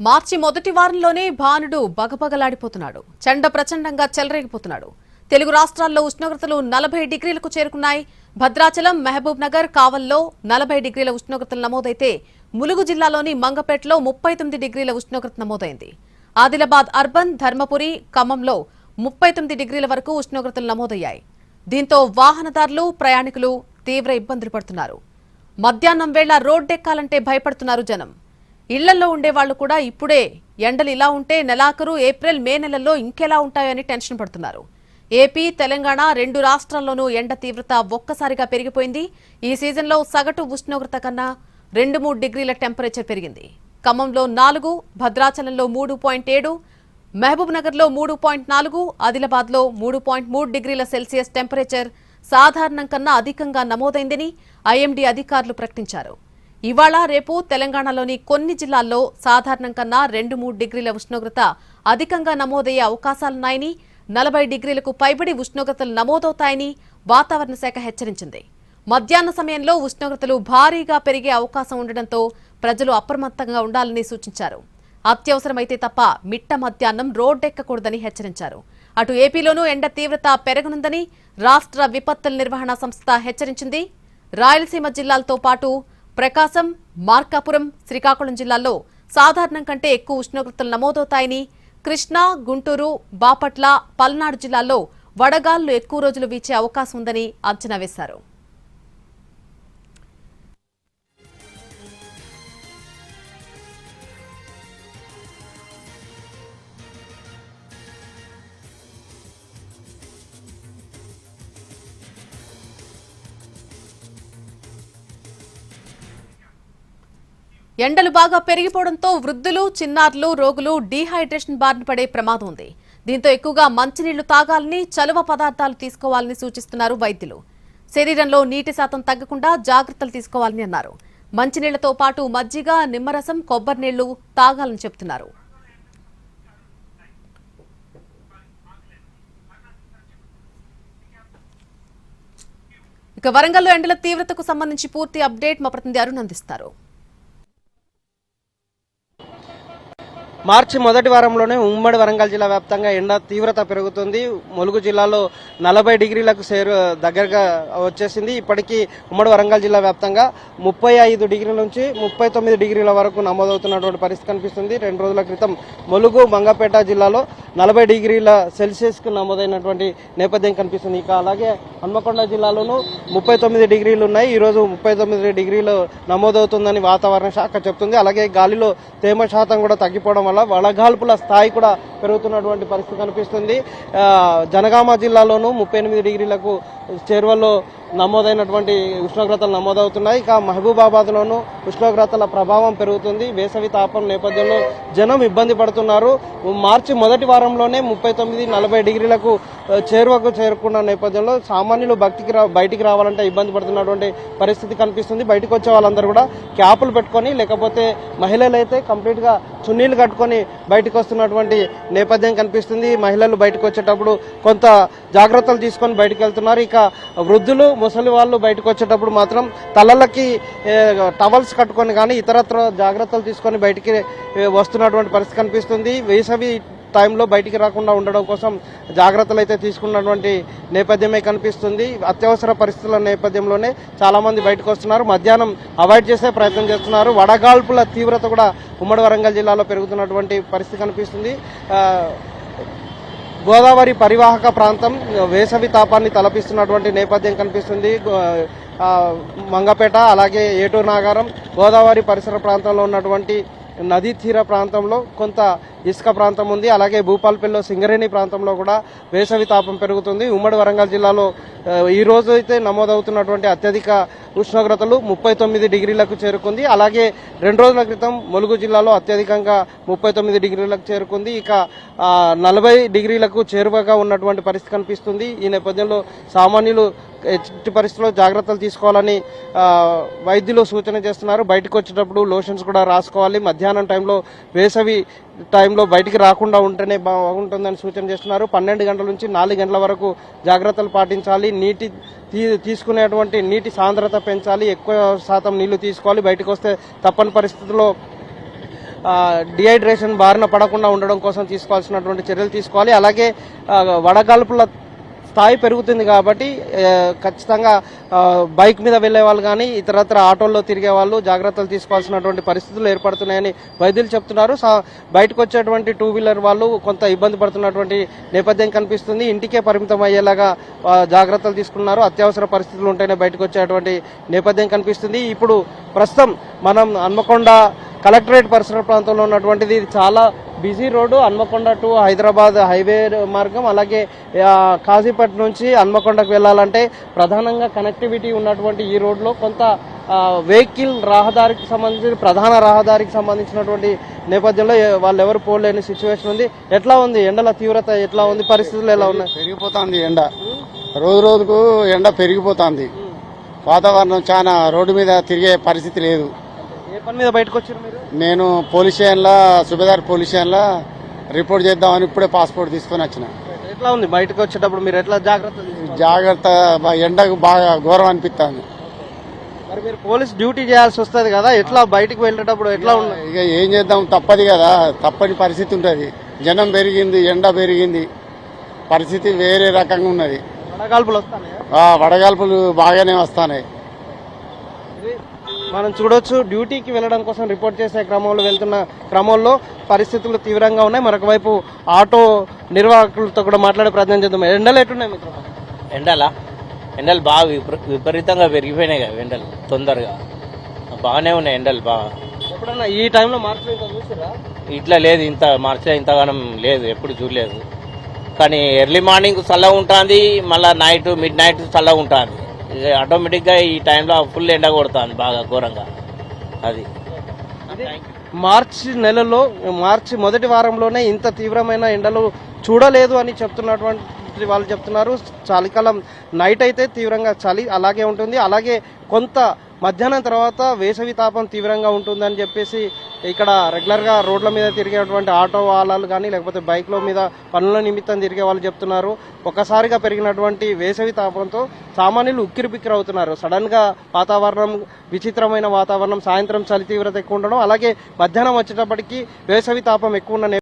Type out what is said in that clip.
మార్చి మొదటి వారంలోనే భానుడు బగబగలాడిపోతున్నాడు. చండ ప్రచండంగా చెలరేగిపోతున్నాడు. తెలుగు రాష్ట్రాల్లో ఉష్ణోగ్రతలు 40 డిగ్రీలకు చేరుకున్నాయి. భద్రాచలం, మహబూబ్ నగర్, కావల్లో 40 డిగ్రీల ఉష్ణోగ్రతలు నమోదైతే ములుగు జిల్లాలోని మంగపేటలో 39 డిగ్రీల ఉష్ణోగ్రత నమోదైంది. ఆదిలాబాద్ అర్బన్, ధర్మపురి, ఖమ్మంలో 39 డిగ్రీల వరకు ఉష్ణోగ్రతలు నమోదయ్యాయి. దీంతో వాహనదారులు, ప్రయాణికులు తీవ్ర ఇబ్బందులు పడుతున్నారు. మధ్యాహ్నం వేళ రోడ్డెక్కాలంటే భయపడుతున్నారు జనం. ఇళ్లలో ఉండేవాళ్లు కూడా ఇప్పుడే ఎండలు ఇలా ఉంటే నెలాఖరు ఏప్రిల్, మే నెలల్లో ఇంకెలా ఉంటాయని టెన్షన్ పడుతున్నారు. ఏపీ, తెలంగాణ రెండు రాష్ట్రాల్లోనూ ఎండ తీవ్రత ఒక్కసారిగా పెరిగిపోయింది. ఈ సీజన్లో సగటు ఉష్ణోగ్రత కన్నా 2-3 డిగ్రీల టెంపరేచర్ పెరిగింది. ఖమ్మంలో 4, భద్రాచలంలో 3.7, మహబూబ్ నగర్లో 3.4, ఆదిలాబాద్లో 3.3 డిగ్రీల సెల్సియస్ టెంపరేచర్ సాధారణం కన్నా అధికంగా నమోదైందని ఐఎండీ అధికారులు ప్రకటించారు. ఇవాళ, రేపు తెలంగాణలోని కొన్ని జిల్లాల్లో సాధారణం కన్నా 2-3 డిగ్రీల ఉష్ణోగ్రత అధికంగా నమోదయ్యే అవకాశాలున్నాయని, 40 డిగ్రీలకు పైబడి ఉష్ణోగ్రతలు నమోదవుతాయని వాతావరణ శాఖ హెచ్చరించింది. మధ్యాహ్న సమయంలో ఉష్ణోగ్రతలు భారీగా పెరిగే అవకాశం ఉండడంతో ప్రజలు అప్రమత్తంగా ఉండాలని సూచించారు. అత్యవసరమైతే తప్ప మిట్ట మధ్యాహ్నం రోడ్డెక్కకూడదని హెచ్చరించారు. అటు ఏపీలోనూ ఎండ తీవ్రత పెరగనుందని రాష్ట్ర విపత్తుల నిర్వహణ సంస్థ హెచ్చరించింది. రాయలసీమ జిల్లాలతో పాటు ప్రకాశం, మార్కాపురం, శ్రీకాకుళం జిల్లాల్లో సాధారణం కంటే ఎక్కువ ఉష్ణోగ్రతలు నమోదవుతాయని, కృష్ణా, గుంటూరు, బాపట్ల, పల్నాడు జిల్లాల్లో వడగాళ్లు ఎక్కువ రోజులు వీచే అవకాశం ఉందని అంచనా వేశారు. ఎండలు బాగా పెరిగిపోవడంతో వృద్ధులు, చిన్నారులు, రోగులు డీహైడ్రేషన్ బారిన పడే ప్రమాదం ఉంది. దీంతో ఎక్కువగా మంచినీళ్లు తాగాలని, చలువ పదార్థాలు తీసుకోవాలని సూచిస్తున్నారు వైద్యులు. శరీరంలో నీటి శాతం తగ్గకుండా జాగ్రత్తలు తీసుకోవాలని అన్నారు. మంచినీళ్లతో పాటు మజ్జిగ, నిమ్మరసం, కొబ్బరి నీళ్లు తాగాలని చెబుతున్నారు. ఇక వరంగల్లో ఎండల తీవ్రతకు సంబంధించి పూర్తి అప్డేట్ మా ప్రతినిధి అరుణ్ అందిస్తారు. మార్చి మొదటి వారంలోనే ఉమ్మడి వరంగల్ జిల్లా వ్యాప్తంగా ఎండ తీవ్రత పెరుగుతుంది. ములుగు జిల్లాలో 40 డిగ్రీలకు దగ్గరగా వచ్చేసింది. ఇప్పటికీ ఉమ్మడి వరంగల్ జిల్లా వ్యాప్తంగా 35 డిగ్రీల నుంచి 39 డిగ్రీల వరకు నమోదవుతున్నటువంటి పరిస్థితి కనిపిస్తుంది. 2 రోజుల క్రితం ములుగు, మంగపేట జిల్లాలో 40 డిగ్రీల సెల్సియస్కు నమోదైనటువంటి నేపథ్యం కనిపిస్తుంది. ఇక అలాగే హన్మకొండ జిల్లాలోనూ 39 డిగ్రీలు ఉన్నాయి. ఈరోజు 39 డిగ్రీలు నమోదవుతుందని వాతావరణ శాఖ చెప్తుంది. అలాగే గాలిలో తేమ శాతం కూడా తగ్గిపోవడం వల్ల వడగాల్పుల స్థాయి కూడా పెరుగుతున్నటువంటి పరిస్థితి కనిపిస్తుంది. జనగామ జిల్లాలోనూ 38 డిగ్రీలకు చేరువలో నమోదైనటువంటి ఉష్ణోగ్రతలు నమోదవుతున్నాయి. ఇక మహబూబాబాద్లోనూ ఉష్ణోగ్రతల ప్రభావం పెరుగుతుంది. వేసవి తాపం నేపథ్యంలో జనం ఇబ్బంది పడుతున్నారు. మార్చి మొదటి వారంలోనే 39-40 డిగ్రీలకు చేరుకున్న నేపథ్యంలో సామాన్యులు బయటికి రావాలంటే ఇబ్బంది పడుతున్నటువంటి పరిస్థితి కనిపిస్తుంది. బయటకు వచ్చే వాళ్ళందరూ కూడా క్యాపులు పెట్టుకొని, లేకపోతే మహిళలు అయితే కంప్లీట్ గా చున్నీలు కట్టుకొని బయటకు వస్తున్నటువంటి నేపథ్యం కనిపిస్తుంది. మహిళలు బయటకు వచ్చేటప్పుడు కొంత జాగ్రత్తలు తీసుకొని బయటకు వెళ్తున్నారు. ఇక వృద్ధులు, ముసలి వాళ్ళు బయటకు వచ్చేటప్పుడు మాత్రం తలలకి టవల్స్ కట్టుకొని కానీ ఇతరత్ర జాగ్రత్తలు తీసుకొని బయటికి వస్తున్నటువంటి పరిస్థితి కనిపిస్తుంది. వేసవి టైంలో బయటికి రాకుండా ఉండడం కోసం జాగ్రత్తలు అయితే తీసుకున్నటువంటి నేపథ్యమే కనిపిస్తుంది. అత్యవసర పరిస్థితుల నేపథ్యంలోనే చాలా మంది బయటకు వస్తున్నారు. మధ్యాహ్నం అవాయిడ్ చేసే ప్రయత్నం చేస్తున్నారు. వడగాల్పుల తీవ్రత కూడా ఉమ్మడి వరంగల్ జిల్లాలో పెరుగుతున్నటువంటి పరిస్థితి కనిపిస్తుంది. గోదావరి పరివాహక ప్రాంతం వేసవి తాపాన్ని తలపిస్తున్నటువంటి నేపథ్యం కనిపిస్తుంది. మంగపేట, అలాగే ఏటూరు నాగారం, గోదావరి పరిసర ప్రాంతంలో ఉన్నటువంటి నదీ తీర ప్రాంతంలో కొంత ఇసుక ప్రాంతం ఉంది. అలాగే భూపాలపల్లిలో సింగరేణి ప్రాంతంలో కూడా వేసవి తాపం పెరుగుతుంది. ఉమ్మడి వరంగల్ జిల్లాలో ఈ రోజు అయితే నమోదవుతున్నటువంటి అత్యధిక ఉష్ణోగ్రతలు 39 డిగ్రీలకు చేరుకుంది. అలాగే 2 రోజుల క్రితం ములుగు జిల్లాలో అత్యధికంగా 39 డిగ్రీలకు చేరుకుంది. ఇక 40 డిగ్రీలకు చేరువగా ఉన్నటువంటి పరిస్థితి కనిపిస్తుంది. ఈ నేపథ్యంలో సామాన్యులు ఎట్టి పరిస్థితుల్లో జాగ్రత్తలు తీసుకోవాలని వైద్యులు సూచన చేస్తున్నారు. బయటకు వచ్చేటప్పుడు లోషన్స్ కూడా రాసుకోవాలి. మధ్యాహ్నం టైంలో, వేసవి టైంలో బయటికి రాకుండా ఉంటేనే బాగుంటుందని సూచన చేస్తున్నారు. 12 గంటల నుంచి 4 గంటల వరకు జాగ్రత్తలు పాటించాలి. తీసుకునేటువంటి నీటి సాంద్రత పెంచాలి. ఎక్కువ శాతం నీళ్లు తీసుకోవాలి. బయటకు వస్తే తప్పని పరిస్థితుల్లో డిహైడ్రేషన్ బారిన పడకుండా ఉండడం కోసం తీసుకోవాల్సినటువంటి చర్యలు తీసుకోవాలి. అలాగే వడగాల్పుల స్థాయి పెరుగుతుంది కాబట్టి ఖచ్చితంగా బైక్ మీద వెళ్లే వాళ్ళు కానీ ఇతరత్ర ఆటోల్లో తిరిగే వాళ్ళు జాగ్రత్తలు తీసుకోవాల్సినటువంటి పరిస్థితులు ఏర్పడుతున్నాయని వైద్యులు చెప్తున్నారు. బయటకు వచ్చేటువంటి టూ వీలర్ వాళ్ళు కొంత ఇబ్బంది పడుతున్నటువంటి నేపథ్యం కనిపిస్తుంది. ఇంటికే పరిమితం అయ్యేలాగా జాగ్రత్తలు తీసుకున్నారు. అత్యవసర పరిస్థితులు ఉంటేనే బయటకు వచ్చేటువంటి నేపథ్యం కనిపిస్తుంది. ఇప్పుడు ప్రస్తుతం మనం హన్మకొండ కలెక్టరేట్ పరిసర ప్రాంతంలో ఉన్నటువంటిది. ఇది చాలా busy road. Hanamkonda to Hyderabad highway మార్గం, అలాగే కాజీపేట నుంచి హన్మకొండకు వెళ్ళాలంటే ప్రధానంగా కనెక్టివిటీ ఉన్నటువంటి ఈ రోడ్లో కొంత వెహికల్ రహదారికి సంబంధించి ప్రధాన రహదారికి సంబంధించినటువంటి నేపథ్యంలో వాళ్ళు ఎవరు పోలేని సిచ్యువేషన్ ఉంది. ఎట్లా ఉంది ఎండల తీవ్రత, ఎట్లా ఉంది, పరిస్థితులు ఎలా ఉన్నాయి? పెరిగిపోతుంది ఎండ, రోజు రోజుకు ఎండ పెరిగిపోతుంది. వాతావరణం చాలా రోడ్డు మీద తిరిగే పరిస్థితి లేదు. ఏ పని మీద బయటకు వచ్చారు మీరు? నేను పోలీస్ స్టేషన్లో సుబేదార్ పోలీస్ స్టేషన్లో రిపోర్ట్ చేద్దామని ఇప్పుడే పాస్పోర్ట్ తీసుకొని వచ్చిన. ఎట్లా ఉంది బయటకు వచ్చేటప్పుడు మీరు ఎట్లా జాగ్రత్త ఎండకు బాగా ఘోరం అనిపిస్తుంది. మరి మీరు పోలీస్ డ్యూటీ చేయాల్సి వస్తుంది కదా, ఎట్లా బయటకు వెళ్ళేటప్పుడు ఎట్లా ఉంది? ఇక ఏం చేద్దాం, తప్పదు కదా, తప్పని పరిస్థితి ఉంటుంది. జనం పెరిగింది, ఎండ పెరిగింది, పరిస్థితి వేరే రకంగా ఉన్నది. వడగాల్పులు వస్తాయి, వడగాల్పులు బాగానే వస్తున్నాయి. మనం చూడొచ్చు, డ్యూటీకి వెళ్ళడం కోసం రిపోర్ట్ చేసే క్రమంలో వెళ్తున్న క్రమంలో పరిస్థితులు తీవ్రంగా ఉన్నాయి. మరొక వైపు ఆటో నిర్వాహకులతో కూడా మాట్లాడే ప్రయత్నం చేద్దాం. ఎండలు ఎట్టున్నాయి మిత్రులు? ఎండలు బాగా విపరీతంగా పెరిగిపోయినాయి కదా ఎండలు, తొందరగా బాగానే ఉన్నాయి ఎండలు బాగా. ఎప్పుడన్నా ఈ టైంలో మార్చిలో ఇంత చూసారా? ఇట్లా లేదు, ఇంత మార్చిలో ఇంతగానం లేదు, ఎప్పుడు చూడలేదు. కానీ ఎర్లీ మార్నింగ్ చల్లగా ఉంటుంది, మళ్ళీ మిడ్ నైట్ చల్లగా ఉంటుంది. ఆటోమేటిక్గా ఈ టైంలో ఫుల్ ఎండ కొడుతుంది బాగా ఘోరంగా. అది మార్చి మొదటి వారంలోనే ఇంత తీవ్రమైన ఎండలు చూడలేదు అని చెప్తున్నటువంటి వాళ్ళు చెప్తున్నారు. చలికాలం నైట్ అయితే తీవ్రంగా చలి అలాగే ఉంటుంది, అలాగే కొంత మధ్యాహ్నం తర్వాత వేసవి తాపం తీవ్రంగా ఉంటుందని చెప్పేసి ఇక్కడ రెగ్యులర్గా రోడ్ల మీద తిరిగేటువంటి ఆటో వాళ్ళు కానీ లేకపోతే బైక్ల మీద పనుల నిమిత్తం తిరిగే వాళ్ళు చెప్తున్నారు. ఒక్కసారిగా పెరిగినటువంటి వేసవి తాపంతో సామాన్యులు ఉక్కిరిబిక్కిరి అవుతున్నారు. సడన్గా వాతావరణం విచిత్రమైన వాతావరణం, సాయంత్రం చలి తీవ్రత ఎక్కువ ఉండడం, అలాగే మధ్యాహ్నం వచ్చేటప్పటికి వేసవి తాపం ఎక్కువ ఉన్న